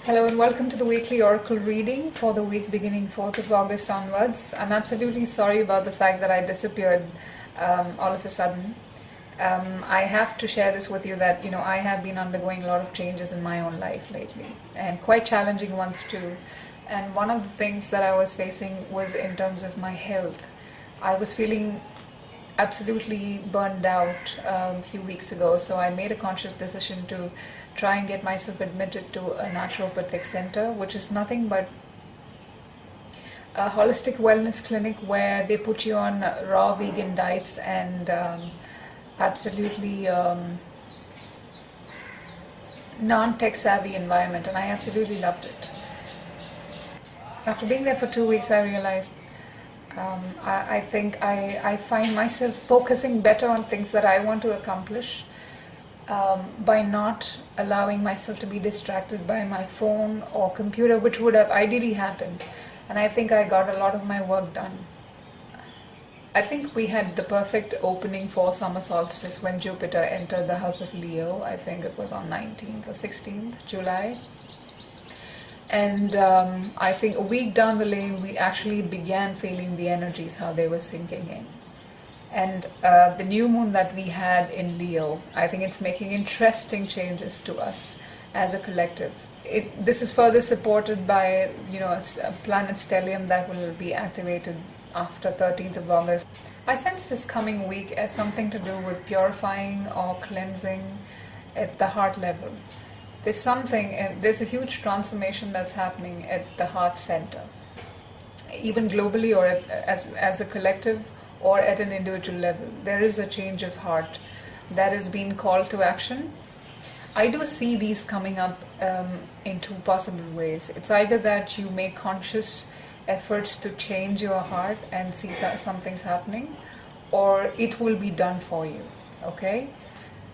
Hello and welcome to the weekly oracle reading for the week beginning 4th of August onwards. I'm absolutely sorry about the fact that I disappeared all of a sudden. I have to share this with you that I have been undergoing a lot of changes in my own life lately, and quite challenging ones too. And one of the things that I was facing was in terms of my health. I was feeling absolutely burned out a few weeks ago, so I made a conscious decision to try and get myself admitted to a naturopathic center, which is nothing but a holistic wellness clinic where they put you on raw vegan diets and absolutely non-tech savvy environment, and I absolutely loved it. After being there for 2 weeks, I realized I think I find myself focusing better on things that I want to accomplish by not allowing myself to be distracted by my phone or computer, which would have ideally happened. And I think I got a lot of my work done. I think we had the perfect opening for summer solstice when Jupiter entered the house of Leo. I think it was on 19th or 16th July. And I think a week down the lane, we actually began feeling the energies, how they were sinking in. And the new moon that we had in Leo, I think it's making interesting changes to us as a collective. This is further supported by a planet stellium that will be activated after 13th of August. I sense this coming week as something to do with purifying or cleansing at the heart level. There's a huge transformation that's happening at the heart center, even globally or as a collective or at an individual level. There is a change of heart that is being called to action. I do see these coming up in two possible ways. It's either that you make conscious efforts to change your heart and see that something's happening, or it will be done for you. Okay?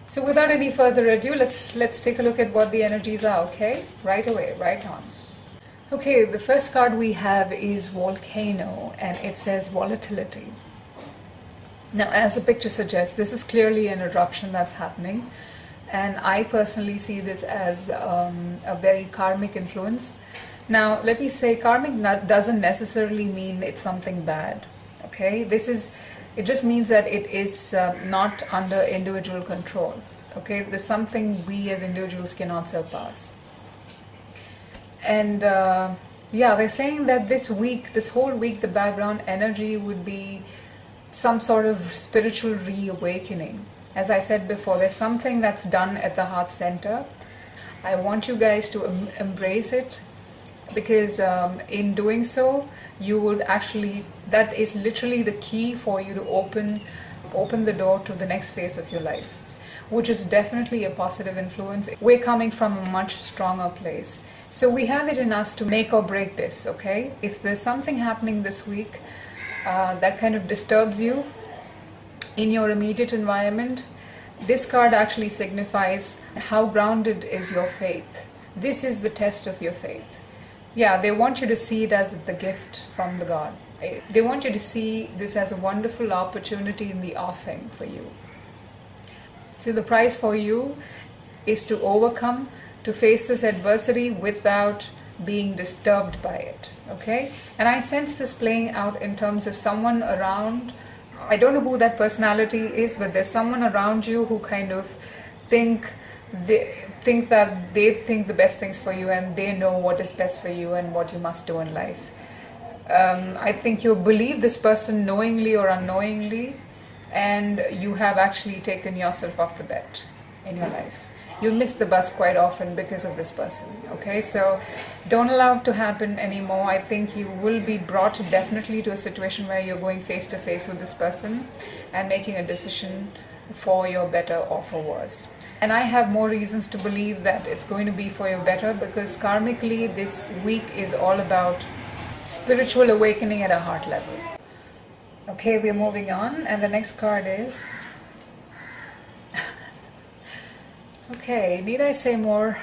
So without any further ado, let's take a look at what the energies are, okay? Right away, right on. Okay, the first card we have is Volcano, and it says volatility. Now, as the picture suggests, this is clearly an eruption that's happening, and I personally see this as a very karmic influence. Now, let me say, karmic doesn't necessarily mean it's something bad, okay? It just means that it is not under individual control, okay? There's something we as individuals cannot surpass. And they're saying that this whole week, the background energy would be some sort of spiritual reawakening. As I said before, there's something that's done at the heart center. I want you guys to embrace it, because in doing so, that is literally the key for you to open the door to the next phase of your life, which is definitely a positive influence. We're coming from a much stronger place. So we have it in us to make or break this, okay? If there's something happening this week that kind of disturbs you in your immediate environment, this card actually signifies how grounded is your faith. This is the test of your faith. Yeah, they want you to see it as the gift from the God. They want you to see this as a wonderful opportunity in the offing for you. So the prize for you is to overcome, to face this adversity without being disturbed by it, okay? And I sense this playing out in terms of someone around. I don't know who that personality is, but there's someone around you who kind of think that they think the best things for you, and they know what is best for you and what you must do in life. I think you believe this person knowingly or unknowingly, and you have actually taken yourself off the bet in your life. You miss the bus quite often because of this person, okay? So don't allow it to happen anymore. I think you will be brought definitely to a situation where you're going face to face with this person and making a decision for your better or for worse. And I have more reasons to believe that it's going to be for your better, because karmically this week is all about spiritual awakening at a heart level. Okay, we're moving on, and the next card is okay, need I say more?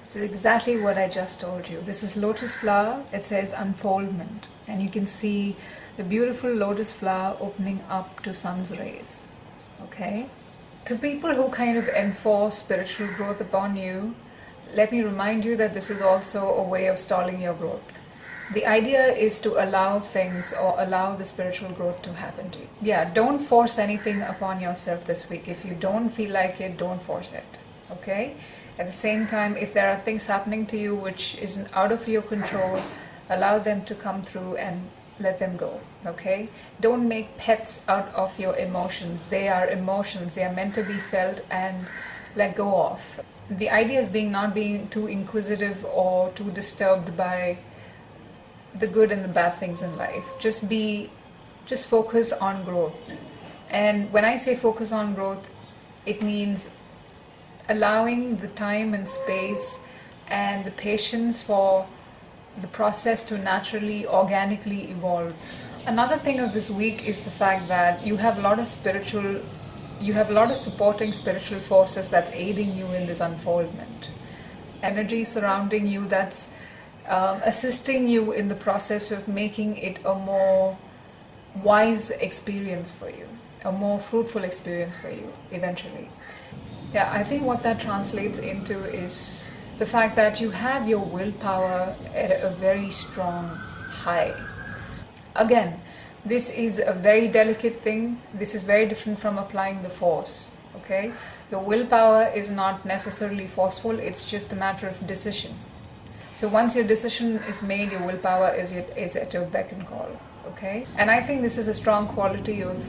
This is exactly what I just told you. This is lotus flower. It says unfoldment, and you can see the beautiful lotus flower opening up to sun's rays, okay? To people who kind of enforce spiritual growth upon you, let me remind you that this is also a way of stalling your growth. The idea is to allow things or allow the spiritual growth to happen to you. Yeah, don't force anything upon yourself this week. If you don't feel like it, don't force it. Okay? At the same time, if there are things happening to you which isn't out of your control, allow them to come through and let them go. Okay? Don't make pets out of your emotions. They are emotions. They are meant to be felt and let go of. The idea is not being too inquisitive or too disturbed by the good and the bad things in life. Just focus on growth. And when I say focus on growth, it means allowing the time and space and the patience for the process to naturally, organically evolve. Another thing of this week is the fact that you have a lot of supporting spiritual forces that's aiding you in this unfoldment. Energy surrounding you that's assisting you in the process of making it a more wise experience for you, a more fruitful experience for you eventually. Yeah, I think what that translates into is the fact that you have your willpower at a very strong high. Again, this is a very delicate thing. This is very different from applying the force. Okay? Your willpower is not necessarily forceful, it's just a matter of decision. So once your decision is made, your willpower is at your beck and call. Okay? And I think this is a strong quality of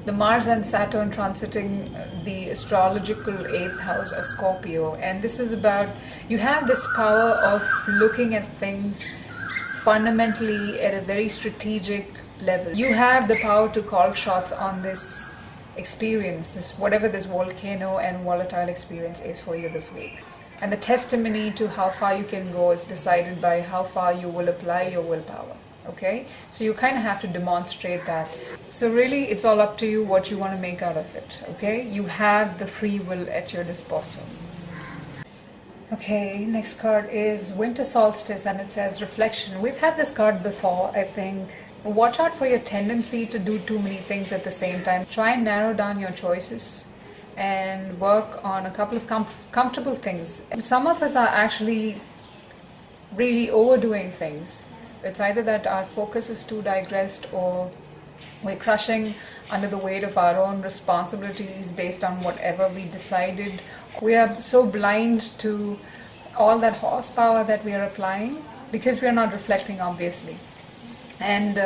the Mars and Saturn transiting the astrological 8th house of Scorpio. And this is about, you have this power of looking at things fundamentally at a very strategic level. You have the power to call shots on this experience, whatever this volcano and volatile experience is for you this week. And the testimony to how far you can go is decided by how far you will apply your willpower. Okay? So you kind of have to demonstrate that. So really, it's all up to you what you want to make out of it. Okay? You have the free will at your disposal. Okay, next card is Winter Solstice, and it says Reflection. We've had this card before, I think. Watch out for your tendency to do too many things at the same time. Try and narrow down your choices and work on a couple of comfortable things. Some of us are actually really overdoing things. It's either that our focus is too digressed, or we're crushing under the weight of our own responsibilities based on whatever we decided. We are so blind to all that horsepower that we are applying because we are not reflecting, obviously. And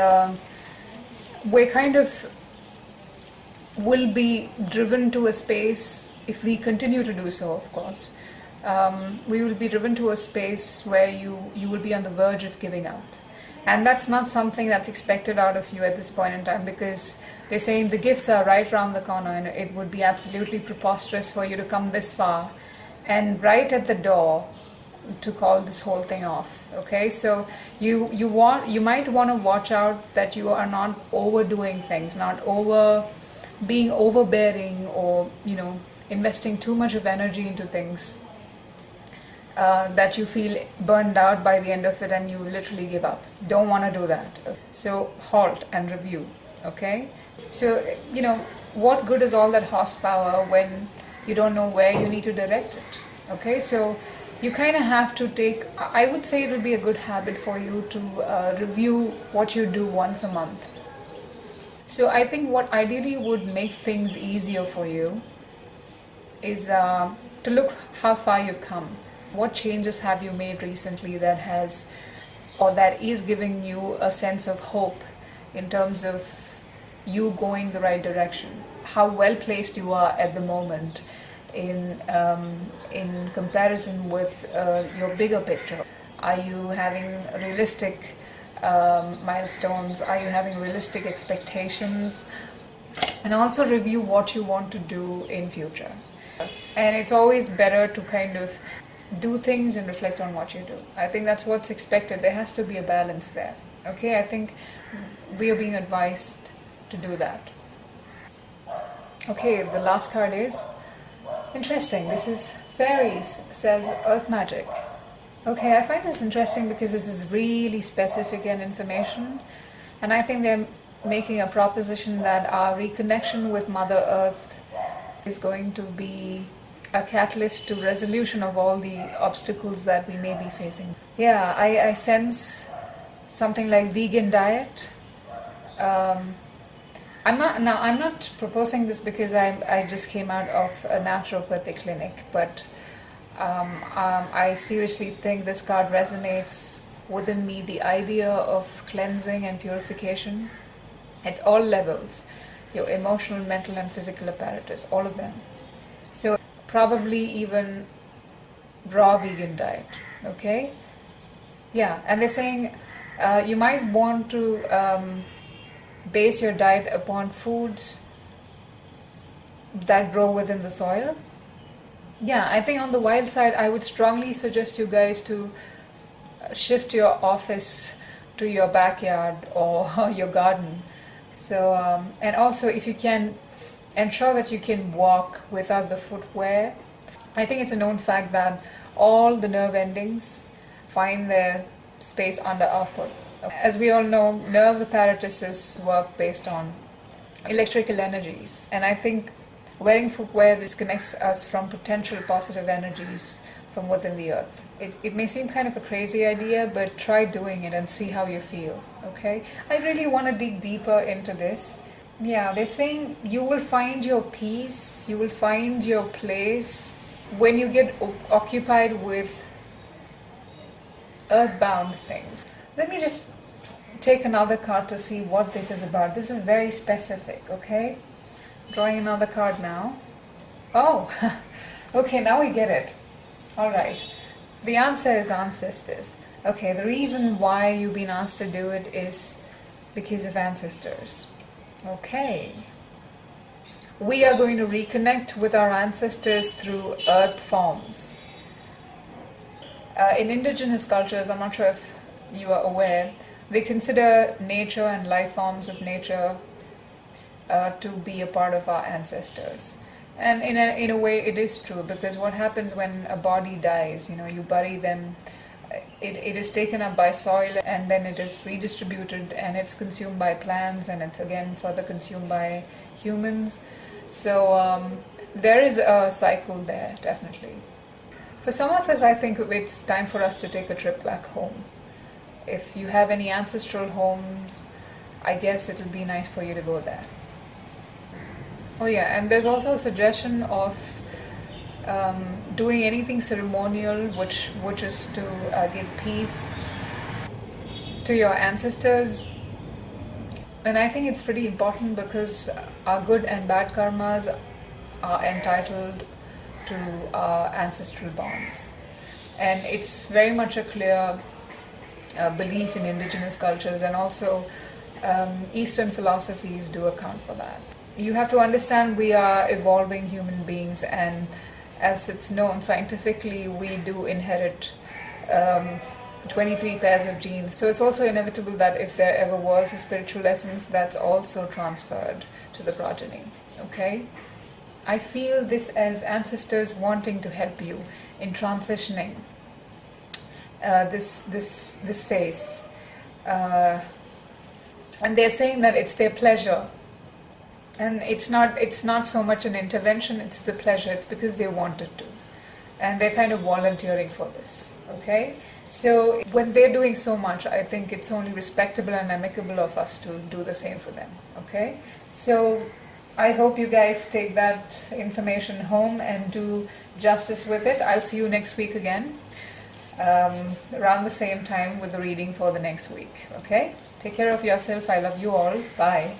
we're kind of will be driven to a space, if we continue to do so, of course, we will be driven to a space where you will be on the verge of giving out. And that's not something that's expected out of you at this point in time, because they're saying the gifts are right around the corner, and it would be absolutely preposterous for you to come this far and right at the door to call this whole thing off. Okay, so you might want to watch out that you are not overdoing things, not being overbearing, or investing too much of energy into things that you feel burned out by the end of it and you literally give up. Don't want to do that. So halt and review. Okay, so what good is all that horsepower when you don't know where you need to direct it? Okay, so you kind of have to I would say it would be a good habit for you to review what you do once a month. So I think what ideally would make things easier for you is to look how far you've come. What changes have you made recently that is giving you a sense of hope in terms of you going the right direction? How well placed you are at the moment in comparison with your bigger picture? Are you having realistic milestones? Are you having realistic expectations? And also review what you want to do in future. And it's always better to kind of do things and reflect on what you do. I think that's what's expected. There has to be a balance there. Okay, I think we are being advised to do that. Okay, the last card is interesting. This is Fairies, says Earth Magic. Okay, I find this interesting because this is really specific and information, and I think they're making a proposition that our reconnection with Mother Earth is going to be a catalyst to resolution of all the obstacles that we may be facing. Yeah, I sense something like vegan diet. Um, I'm not proposing this because I just came out of a naturopathic clinic, but I seriously think this card resonates within me. The idea of cleansing and purification at all levels, your emotional, mental, and physical apparatus, all of them. So probably even raw vegan diet. Okay, yeah, and they're saying you might want to base your diet upon foods that grow within the soil. Yeah, I think on the wild side, I would strongly suggest you guys to shift your office to your backyard or your garden. So, and also if you can ensure that you can walk without the footwear. I think it's a known fact that all the nerve endings find their space under our foot. As we all know, nerve apparatuses work based on electrical energies, and I think wearing footwear disconnects us from potential positive energies from within the earth. It may seem kind of a crazy idea, but try doing it and see how you feel, okay? I really want to dig deeper into this. Yeah, they're saying you will find your peace, you will find your place when you get occupied with earthbound things. Let me just take another card to see what this is about. This is very specific, okay? Drawing another card now. Oh, okay, now we get it. All right. The answer is ancestors. Okay, the reason why you've been asked to do it is because of ancestors. Okay. We are going to reconnect with our ancestors through earth forms. In indigenous cultures, I'm not sure if you are aware, they consider nature and life forms of nature to be a part of our ancestors. And in a way it is true, because what happens when a body dies, you bury them, it is taken up by soil and then it is redistributed and it's consumed by plants and it's again further consumed by humans. So there is a cycle there, definitely. For some of us, I think it's time for us to take a trip back home. If you have any ancestral homes, I guess it'll be nice for you to go there. Oh yeah, and there's also a suggestion of doing anything ceremonial which is to give peace to your ancestors. And I think it's pretty important because our good and bad karmas are entitled to our ancestral bonds. And it's very much a clear belief in indigenous cultures, and also Eastern philosophies do account for that. You have to understand we are evolving human beings, and as it's known scientifically, we do inherit 23 pairs of genes. So it's also inevitable that if there ever was a spiritual essence, that's also transferred to the progeny. Okay? I feel this as ancestors wanting to help you in transitioning this phase. And they're saying that it's their pleasure. And it's not so much an intervention, it's the pleasure, it's because they wanted to. And they're kind of volunteering for this, okay? So when they're doing so much, I think it's only respectable and amicable of us to do the same for them, okay? So I hope you guys take that information home and do justice with it. I'll see you next week again, around the same time with the reading for the next week, okay? Take care of yourself. I love you all. Bye.